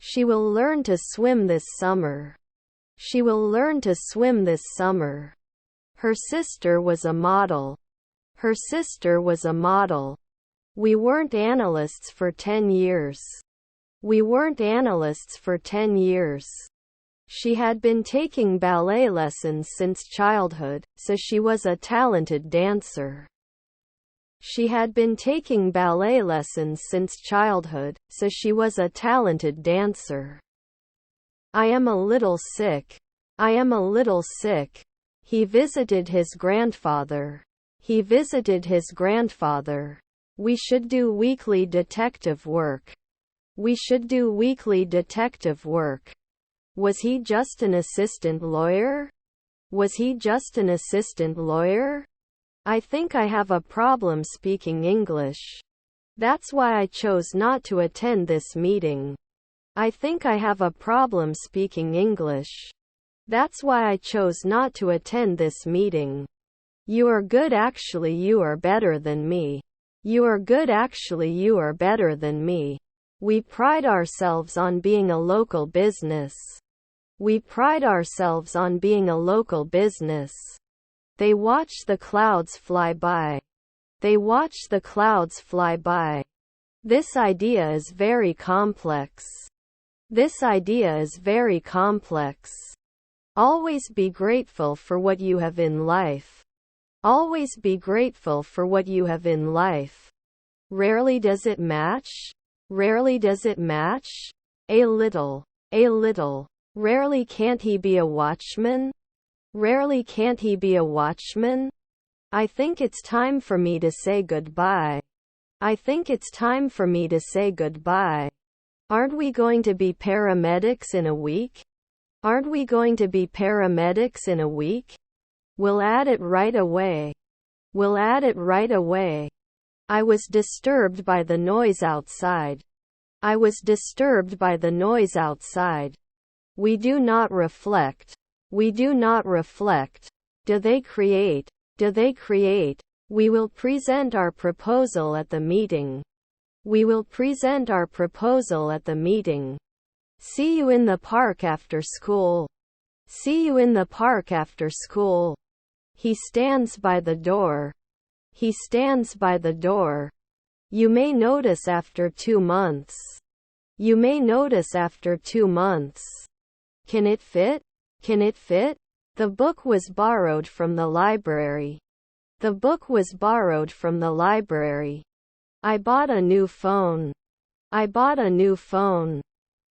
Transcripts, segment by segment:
She will learn to swim this summer. She will learn to swim this summer. Her sister was a model. Her sister was a model. We weren't analysts for 10 years. We weren't analysts for 10 years. She had been taking ballet lessons since childhood, so she was a talented dancer. She had been taking ballet lessons since childhood, so she was a talented dancer. I am a little sick. I am a little sick. He visited his grandfather. He visited his grandfather. We should do weekly detective work. We should do weekly detective work. Was he just an assistant lawyer? Was he just an assistant lawyer? I think I have a problem speaking English. That's why I chose not to attend this meeting. I think I have a problem speaking English. That's why I chose not to attend this meeting. You are good, actually you are better than me. You are good, actually you are better than me. We pride ourselves on being a local business. We pride ourselves on being a local business. They watch the clouds fly by. They watch the clouds fly by. This idea is very complex. This idea is very complex. Always be grateful for what you have in life. Always be grateful for what you have in life. Rarely does it match. Rarely does it match. A little. A little. Rarely can't he be a watchman? Rarely can't he be a watchman? I think it's time for me to say goodbye. I think it's time for me to say goodbye. Aren't we going to be paramedics in a week? Aren't we going to be paramedics in a week? We'll add it right away. We'll add it right away. I was disturbed by the noise outside. I was disturbed by the noise outside. We do not reflect. We do not reflect. Do they create? Do they create? We will present our proposal at the meeting. We will present our proposal at the meeting. See you in the park after school. See you in the park after school. He stands by the door. He stands by the door. You may notice after 2 months. You may notice after 2 months. Can it fit? Can it fit? The book was borrowed from the library. The book was borrowed from the library. I bought a new phone. I bought a new phone.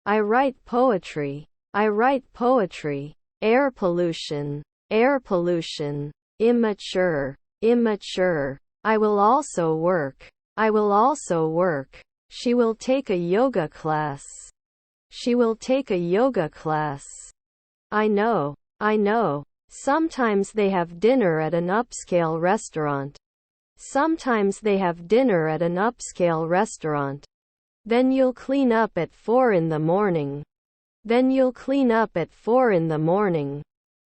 I write poetry. I write poetry. Air pollution. Air pollution. Immature. Immature. I will also work. I will also work. She will take a yoga class. She will take a yoga class. I know. I know. Sometimes they have dinner at an upscale restaurant. Sometimes they have dinner at an upscale restaurant. Then you'll clean up at 4 in the morning. Then you'll clean up at 4 in the morning.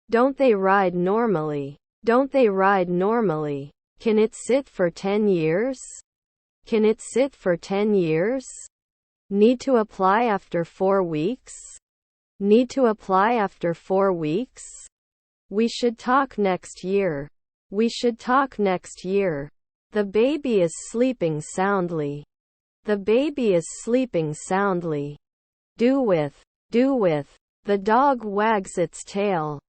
Don't they ride normally? Don't they ride normally? Can it sit for 10 years? Can it sit for 10 years? Need to apply after 4 weeks? Need to apply after 4 weeks? We should talk next year. We should talk next year. The baby is sleeping soundly. The baby is sleeping soundly. Do with. Do with. The dog wags its tail.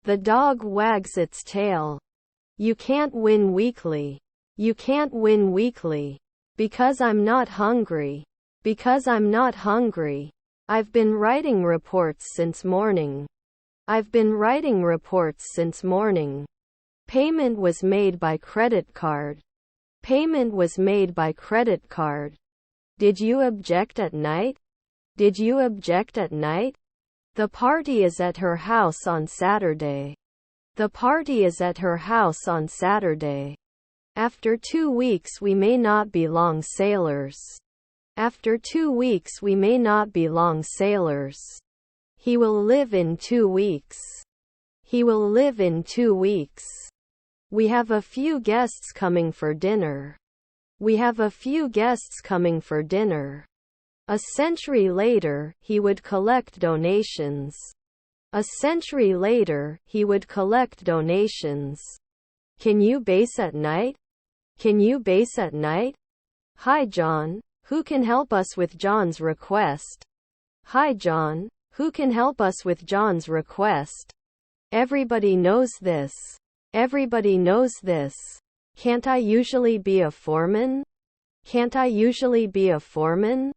The dog wags its tail. You can't win weekly. You can't win weekly. Because I'm not hungry. Because I'm not hungry. I've been writing reports since morning. I've been writing reports since morning. Payment was made by credit card. Payment was made by credit card. Did you object at night? Did you object at night? The party is at her house on Saturday. The party is at her house on Saturday. After 2 weeks we may not be long sailors. After 2 weeks we may not be long sailors. He will live in 2 weeks. He will live in 2 weeks. We have a few guests coming for dinner. We have a few guests coming for dinner. A century later, he would collect donations. A century later, he would collect donations. Can you base at night? Can you base at night? Hi John, who can help us with John's request? Hi John, who can help us with John's request? Everybody knows this. Everybody knows this. Can't I usually be a foreman? Can't I usually be a foreman?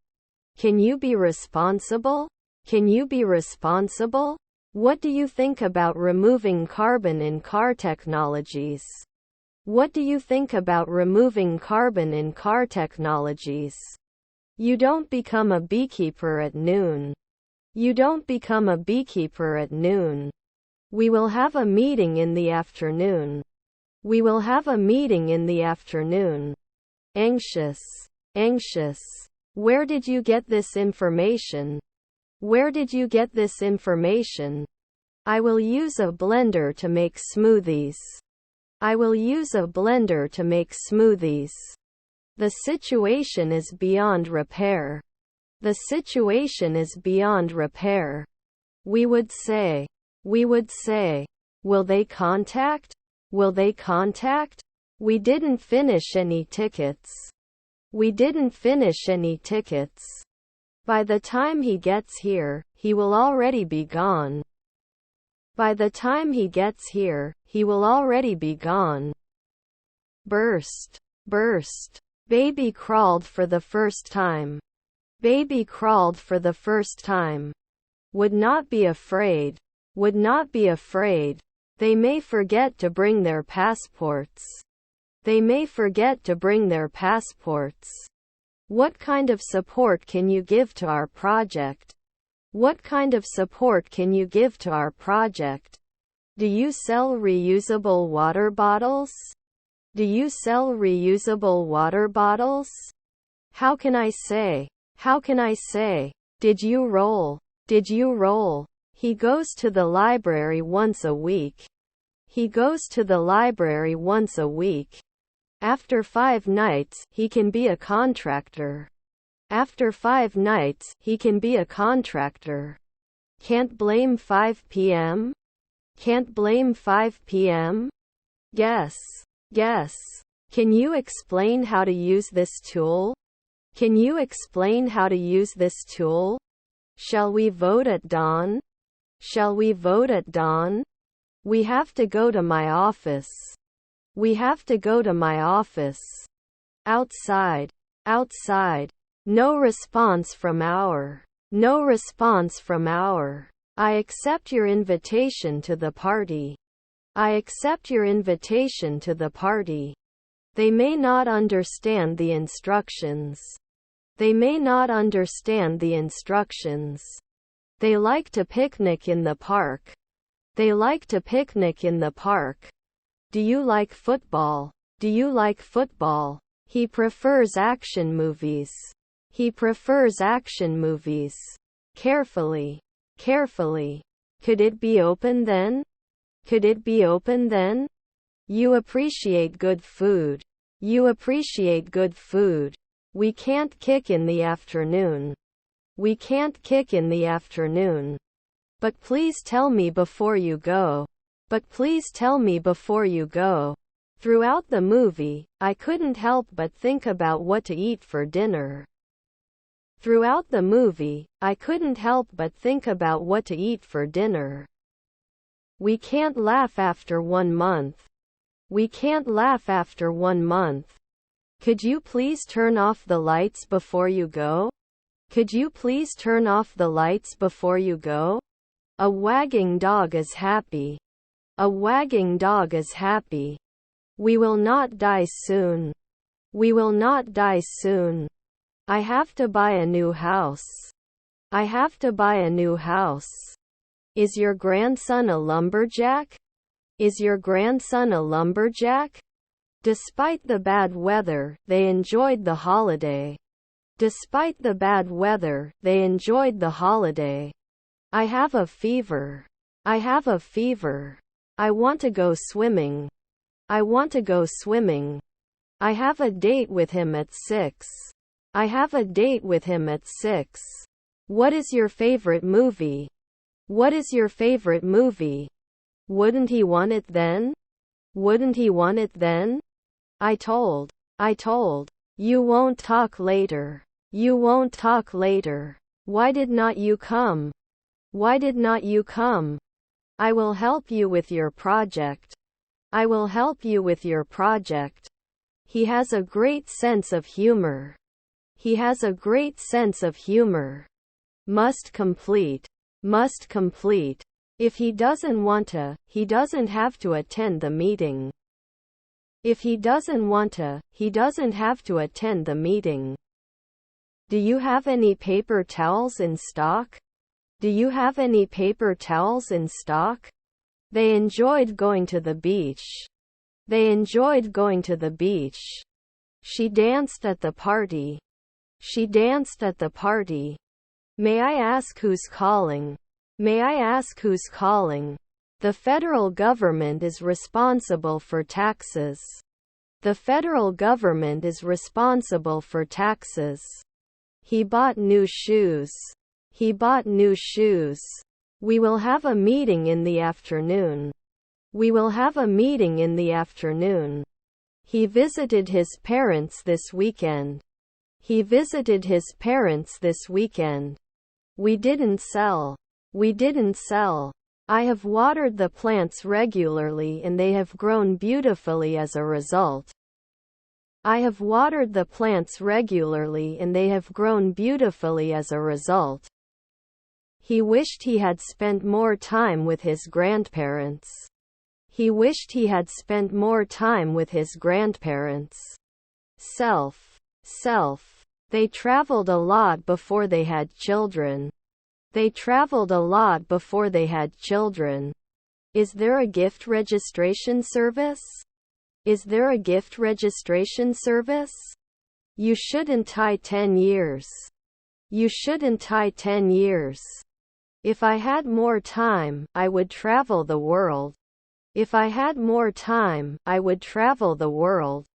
Can you be responsible? Can you be responsible? What do you think about removing carbon in car technologies? What do you think about removing carbon in car technologies? You don't become a beekeeper at noon. You don't become a beekeeper at noon. We will have a meeting in the afternoon. We will have a meeting in the afternoon. Anxious. Anxious. Where did you get this information? Where did you get this information? I will use a blender to make smoothies. I will use a blender to make smoothies. The situation is beyond repair. The situation is beyond repair. We would say. We would say. Will they contact? Will they contact? We didn't finish any tickets. We didn't finish any tickets. By the time he gets here, he will already be gone. By the time he gets here, he will already be gone. Burst. Burst. Baby crawled for the first time. Baby crawled for the first time. Would not be afraid. Would not be afraid. They may forget to bring their passports. They may forget to bring their passports. What kind of support can you give to our project? What kind of support can you give to our project? Do you sell reusable water bottles? Do you sell reusable water bottles? How can I say? How can I say? Did you roll? Did you roll? He goes to the library once a week. He goes to the library once a week. After 5 nights, he can be a contractor. After 5 nights, he can be a contractor. Can't blame 5 p.m.? Can't blame 5 p.m.? Guess. Guess. Can you explain how to use this tool? Can you explain how to use this tool? Shall we vote at dawn? Shall we vote at dawn? We have to go to my office. We have to go to my office. Outside. Outside. No response from our. No response from our. I accept your invitation to the party. I accept your invitation to the party. They may not understand the instructions. They may not understand the instructions. They like to picnic in the park. They like to picnic in the park. Do you like football? Do you like football? He prefers action movies. He prefers action movies. Carefully. Carefully. Could it be open then? Could it be open then? You appreciate good food. You appreciate good food. We can't kick in the afternoon. We can't kick in the afternoon. But please tell me before you go. But please tell me before you go. Throughout the movie, I couldn't help but think about what to eat for dinner. Throughout the movie, I couldn't help but think about what to eat for dinner. We can't laugh after 1 month. We can't laugh after 1 month. Could you please turn off the lights before you go? Could you please turn off the lights before you go? A wagging dog is happy. A wagging dog is happy. We will not die soon. We will not die soon. I have to buy a new house. I have to buy a new house. Is your grandson a lumberjack? Is your grandson a lumberjack? Despite the bad weather, they enjoyed the holiday. Despite the bad weather, they enjoyed the holiday. I have a fever. I have a fever. I want to go swimming. I want to go swimming. I have a date with him at 6. I have a date with him at 6. What is your favorite movie? What is your favorite movie? Wouldn't he want it then? Wouldn't he want it then? I told. You won't talk later. You won't talk later. Why did not you come? Why did not you come? I will help you with your project. I will help you with your project. He has a great sense of humor. He has a great sense of humor. Must complete. Must complete. If he doesn't want to, he doesn't have to attend the meeting. If he doesn't want to, he doesn't have to attend the meeting. Do you have any paper towels in stock? Do you have any paper towels in stock? They enjoyed going to the beach. They enjoyed going to the beach. She danced at the party. She danced at the party. May I ask who's calling? May I ask who's calling? The federal government is responsible for taxes. The federal government is responsible for taxes. He bought new shoes. He bought new shoes. We will have a meeting in the afternoon. We will have a meeting in the afternoon. He visited his parents this weekend. He visited his parents this weekend. We didn't sell. We didn't sell. I have watered the plants regularly and they have grown beautifully as a result. I have watered the plants regularly and they have grown beautifully as a result. He wished he had spent more time with his grandparents. He wished he had spent more time with his grandparents. Self. They traveled a lot before they had children. They traveled a lot before they had children. Is there a gift registration service? Is there a gift registration service? You shouldn't tie 10 years. You shouldn't tie 10 years. If I had more time, I would travel the world. If I had more time, I would travel the world.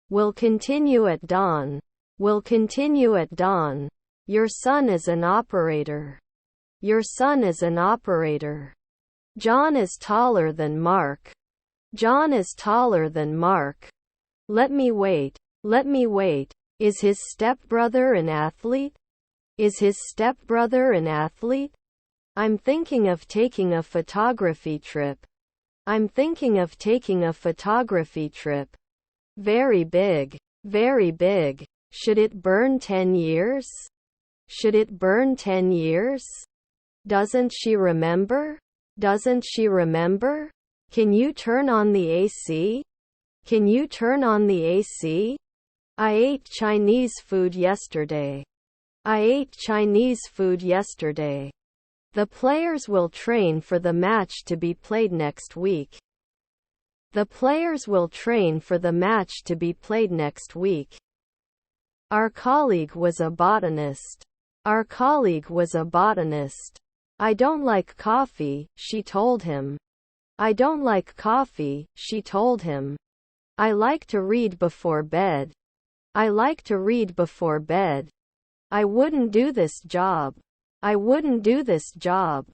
We'll continue at dawn. We'll continue at dawn. Your son is an operator. Your son is an operator. John is taller than Mark. John is taller than Mark. Let me wait. Let me wait. Is his stepbrother an athlete? Is his stepbrother an athlete? I'm thinking of taking a photography trip. I'm thinking of taking a photography trip. Very big. Very big. Should it burn 10 years? Should it burn 10 years? Doesn't she remember? Doesn't she remember? Can you turn on the AC? Can you turn on the AC? I ate Chinese food yesterday. I ate Chinese food yesterday. The players will train for the match to be played next week. The players will train for the match to be played next week. Our colleague was a botanist. Our colleague was a botanist. I don't like coffee, she told him. I don't like coffee, she told him. I like to read before bed. I like to read before bed. I wouldn't do this job. I wouldn't do this job.